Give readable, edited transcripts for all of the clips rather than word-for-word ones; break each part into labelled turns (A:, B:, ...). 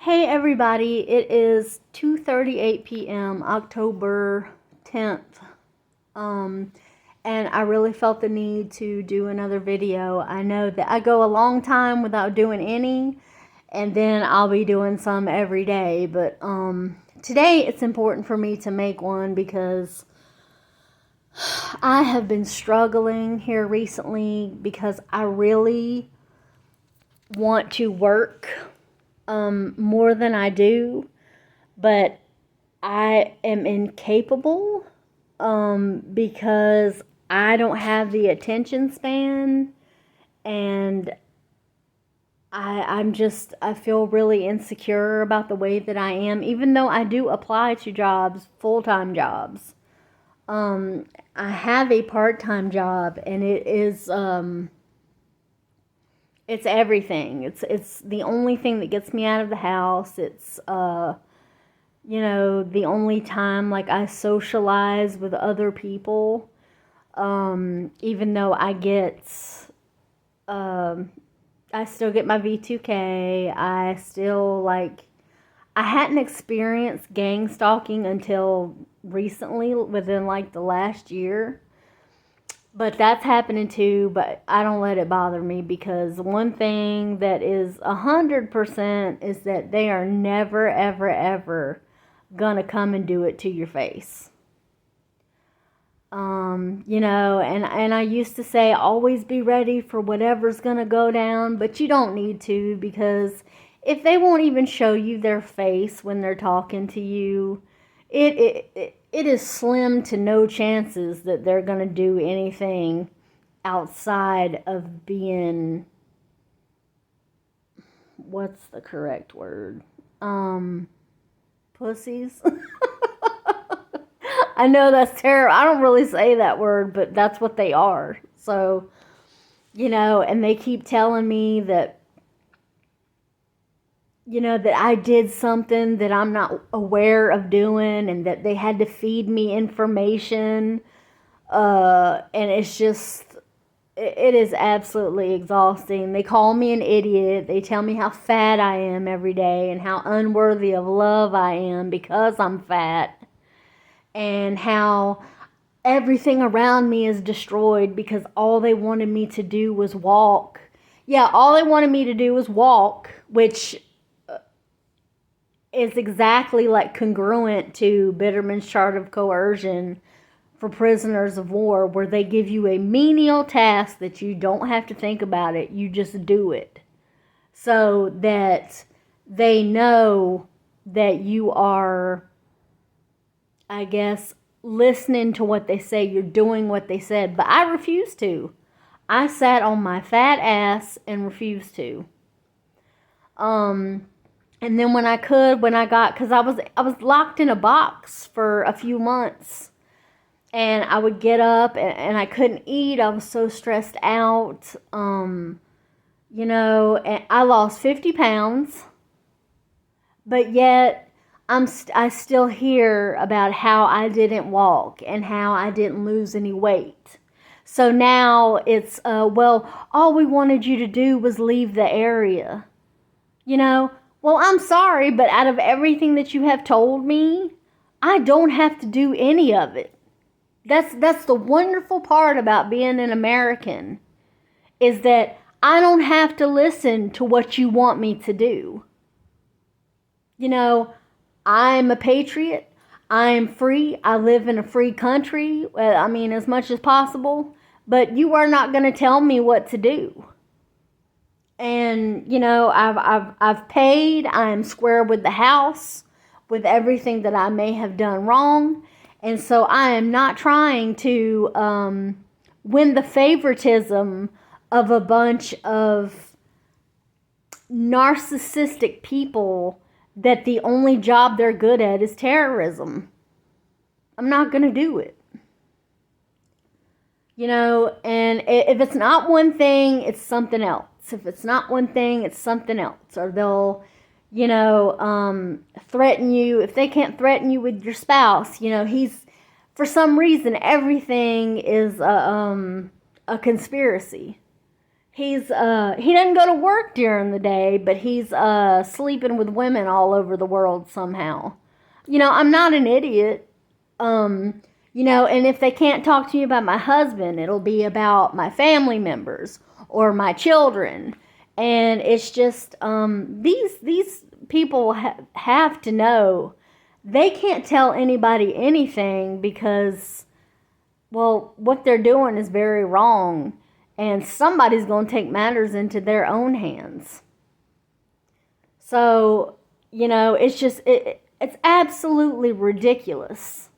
A: Hey everybody, it is 2:38 p.m. October 10th. Um and I really felt the need to do another video. I know that I go a long time without doing any, and then I'll be doing some every day, but today it's important for me to make one because I have been struggling here recently because I really want to work more than I do, but I am incapable because I don't have the attention span, and I feel really insecure about the way that I am, even though I do apply to jobs, full-time jobs. I have a part-time job, and it's everything. It's the only thing that gets me out of the house. It's the only time like I socialize with other people. Even though I still get my V2K. I hadn't experienced gang stalking until recently, within like the last year. But that's happening too, but I don't let it bother me, because one thing that is 100% is that they are never, ever, ever gonna come and do it to your face. And I used to say, always be ready for whatever's gonna go down, but you don't need to, because if they won't even show you their face when they're talking to you, it is slim to no chances that they're gonna do anything outside of being, what's the correct word? Pussies. I know that's terrible. I don't really say that word, but that's what they are. So, and they keep telling me that, that I did something that I'm not aware of doing, and that they had to feed me information. And it's just, it is absolutely exhausting. They call me an idiot. They tell me how fat I am every day and how unworthy of love I am because I'm fat, and how everything around me is destroyed because all they wanted me to do was walk. Yeah, all they wanted me to do was walk, which is exactly like congruent to Bitterman's chart of coercion for prisoners of war, where they give you a menial task that you don't have to think about it, you just do it, so that they know that you are, I guess, listening to what they say, you're doing what they said. But I refuse to. I sat on my fat ass and refused to. And then when I got, because I was locked in a box for a few months, and I would get up and I couldn't eat. I was so stressed out. And I lost 50 pounds, but yet I still hear about how I didn't walk and how I didn't lose any weight. So now it's, well, all we wanted you to do was leave the area. Well, I'm sorry, but out of everything that you have told me, I don't have to do any of it. That's the wonderful part about being an American, is that I don't have to listen to what you want me to do. I'm a patriot. I am free. I live in a free country. As much as possible. But you are not going to tell me what to do. And I've paid. I am square with the house, with everything that I may have done wrong, and so I am not trying to win the favoritism of a bunch of narcissistic people that the only job they're good at is terrorism. I'm not going to do it. And if it's not one thing, it's something else. If it's not one thing, it's something else. Or they'll, threaten you. If they can't threaten you with your spouse, for some reason, everything is a conspiracy. He doesn't go to work during the day, but he's sleeping with women all over the world somehow. I'm not an idiot. And if they can't talk to me about my husband, it'll be about my family members or my children. And it's just these people have to know they can't tell anybody anything because, well, what they're doing is very wrong, and somebody's going to take matters into their own hands. So, it's absolutely ridiculous.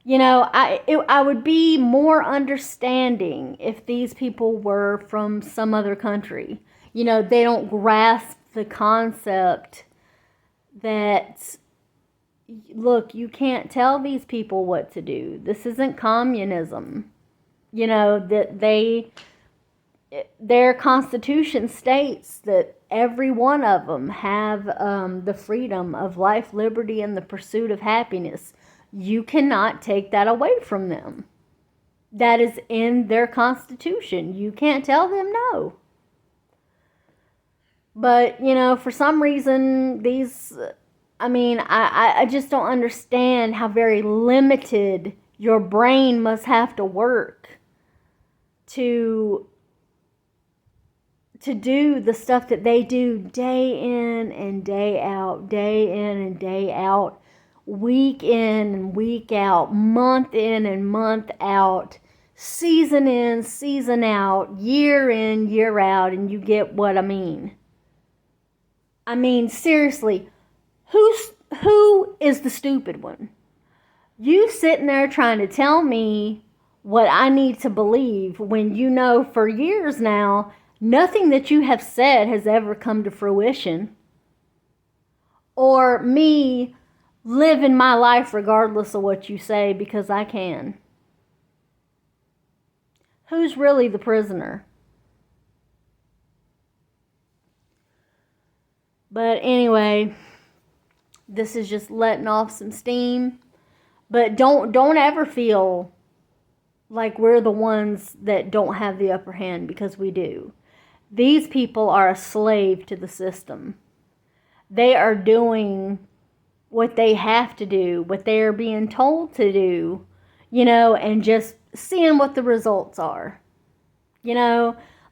A: I would be more understanding if these people were from some other country. They don't grasp the concept that, look, you can't tell these people what to do. This isn't communism. That their constitution states that every one of them have the freedom of life, liberty, and the pursuit of happiness. You cannot take that away from them. That is in their constitution. You can't tell them no. But, for some reason, I just don't understand how very limited your brain must have to work to do the stuff that they do day in and day out, week in and week out, month in and month out, season in, season out, year in, year out, and you get what I mean. Seriously, who is the stupid one? You sitting there trying to tell me what I need to believe when you know for years now nothing that you have said has ever come to fruition. Or me living my life regardless of what you say because I can. Who's really the prisoner? But anyway, this is just letting off some steam. But don't ever feel like we're the ones that don't have the upper hand, because we do. These people are a slave to the system. They are doing what they have to do, what they are being told to do, and just seeing what the results are.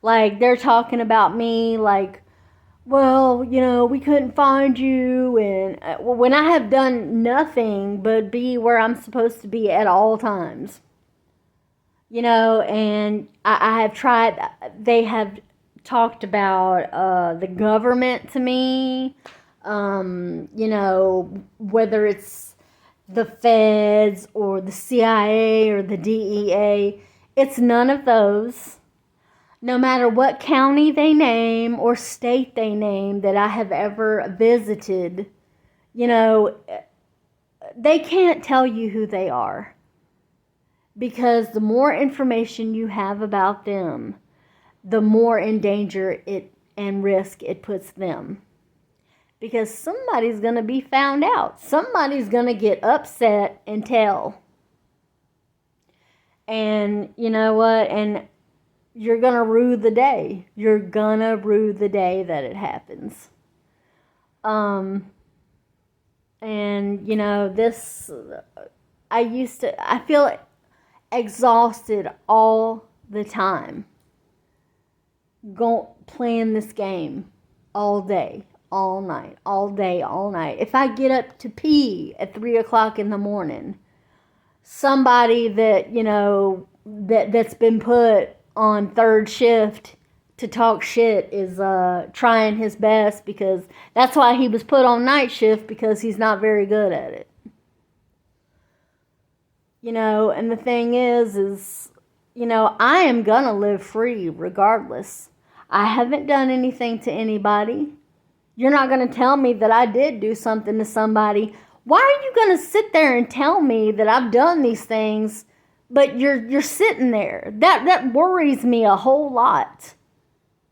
A: Like they're talking about me like, well, we couldn't find you, and when I have done nothing but be where I'm supposed to be at all times. And I have tried, they have talked about the government to me, whether it's the feds or the CIA or the DEA. It's none of those. No matter what county they name or state they name that I have ever visited, they can't tell you who they are. Because the more information you have about them, the more in danger it and risk it puts them. Because somebody's going to be found out. Somebody's going to get upset and tell. And you know what? And you're going to rue the day. You're going to rue the day that it happens. And this, I feel exhausted all the time. Playing this game all day, all night, all day, all night. If I get up to pee at 3 o'clock in the morning, somebody that, that's been put on third shift to talk shit is trying his best, because that's why he was put on night shift, because he's not very good at it. And the thing is, I am gonna live free regardless. I haven't done anything to anybody. You're not gonna tell me that I did do something to somebody. Why are you gonna sit there and tell me that I've done these things, but you're sitting there? That worries me a whole lot.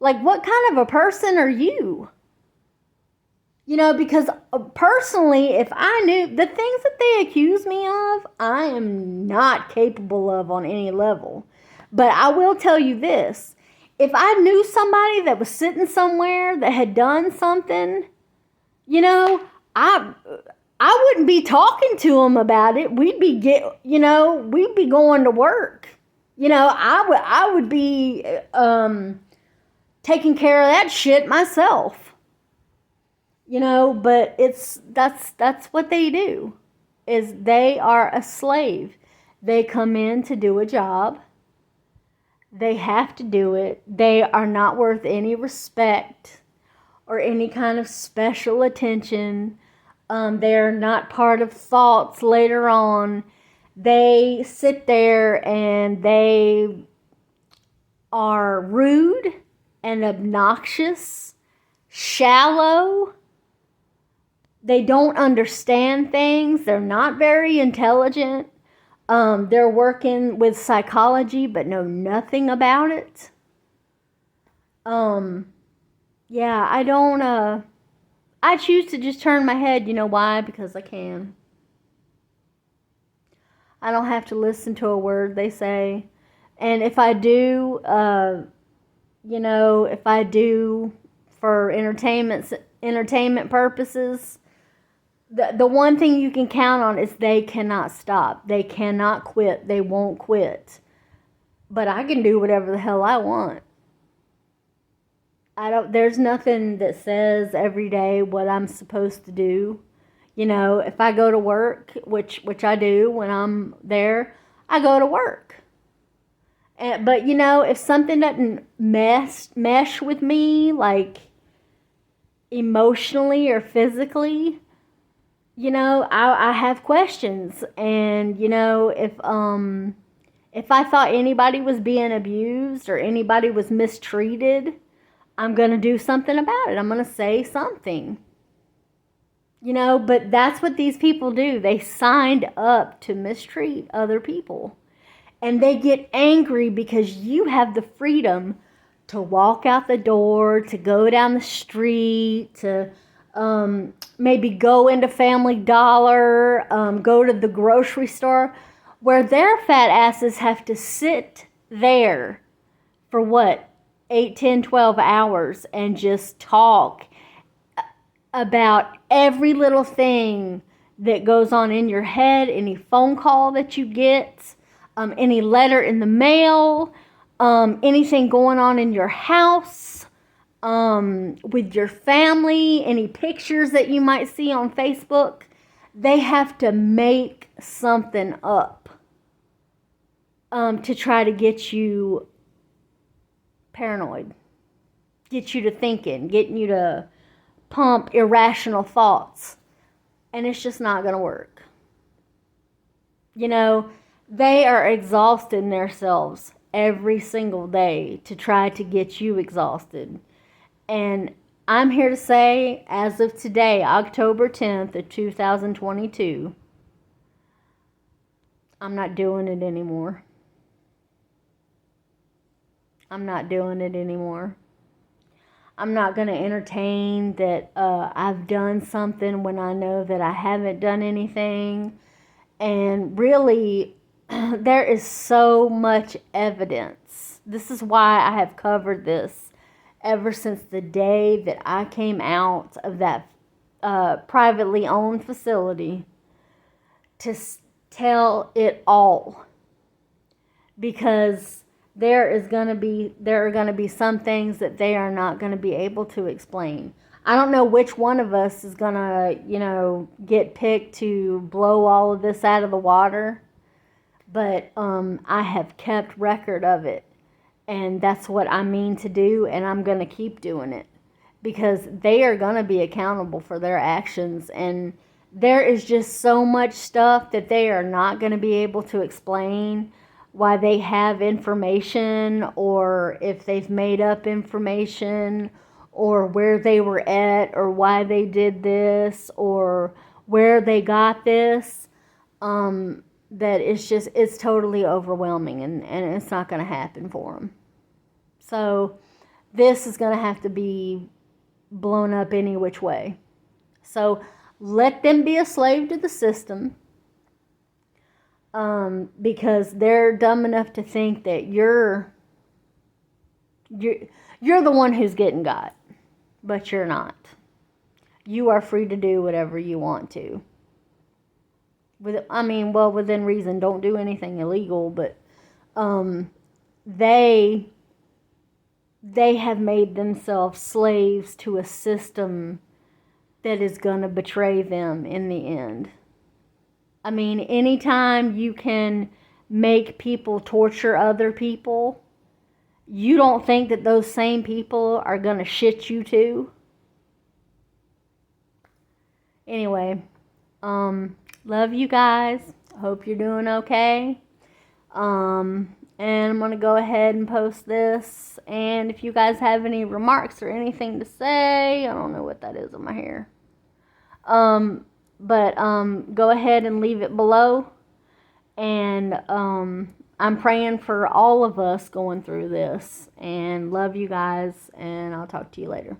A: Like, what kind of a person are you? Because personally, if I knew the things that they accuse me of, I am not capable of on any level. But I will tell you this. if I knew somebody that was sitting somewhere that had done something, you know, I wouldn't be talking to them about it. We'd be going to work. I would be taking care of that shit myself. But that's what they do. Is they are a slave. They come in to do a job. They have to do it. They are not worth any respect or any kind of special attention. They are not part of thoughts later on. They sit there and they are rude and obnoxious, shallow. They don't understand things. They're not very intelligent. They're working with psychology but know nothing about it. Yeah, I choose to just turn my head. You know why? Because I can. I don't have to listen to a word they say. And if I do, if I do for entertainment purposes, the one thing you can count on is they cannot stop. They cannot quit. They won't quit. But I can do whatever the hell I want. There's nothing that says every day what I'm supposed to do. If I go to work, which I do when I'm there, I go to work. But if something doesn't mesh with me, like emotionally or physically, I have questions. And if I thought anybody was being abused or anybody was mistreated, I'm going to do something about it. I'm going to say something. But that's what these people do. They signed up to mistreat other people. And they get angry because you have the freedom to walk out the door, to go down the street, to maybe go into Family Dollar, go to the grocery store, where their fat asses have to sit there for what? 8, 10, 12 hours and just talk about every little thing that goes on in your head, any phone call that you get, any letter in the mail, anything going on in your house, with your family, any pictures that you might see on Facebook. They have to make something up to try to get you paranoid, get you to thinking, getting you to pump irrational thoughts. And it's just not going to work. They are exhausting themselves every single day to try to get you exhausted. And I'm here to say, as of today, October 10th of 2022, I'm not doing it anymore. I'm not doing it anymore. I'm not going to entertain that I've done something when I know that I haven't done anything. And really, there is so much evidence. This is why I have covered this ever since the day that I came out of that privately owned facility to tell it all. Because there are going to be some things that they are not going to be able to explain. I don't know which one of us is going to, get picked to blow all of this out of the water. But I have kept record of it. And that's what I mean to do. And I'm going to keep doing it. Because they are going to be accountable for their actions. And there is just so much stuff that they are not going to be able to explain. Why they have information, or if they've made up information, or where they were at, or why they did this, or where they got this, that it's totally overwhelming, and it's not going to happen for them. So this is going to have to be blown up any which way. So let them be a slave to the system. Because they're dumb enough to think that you're You're the one who's getting got, but you're not. You are free to do whatever you want to. Within reason. Don't do anything illegal, but they have made themselves slaves to a system that is going to betray them in the end. I mean, anytime you can make people torture other people, you don't think that those same people are going to shit you too? Anyway, love you guys. Hope you're doing okay. And I'm going to go ahead and post this. And if you guys have any remarks or anything to say, I don't know what that is on my hair. But go ahead and leave it below. And I'm praying for all of us going through this. And love you guys. And I'll talk to you later.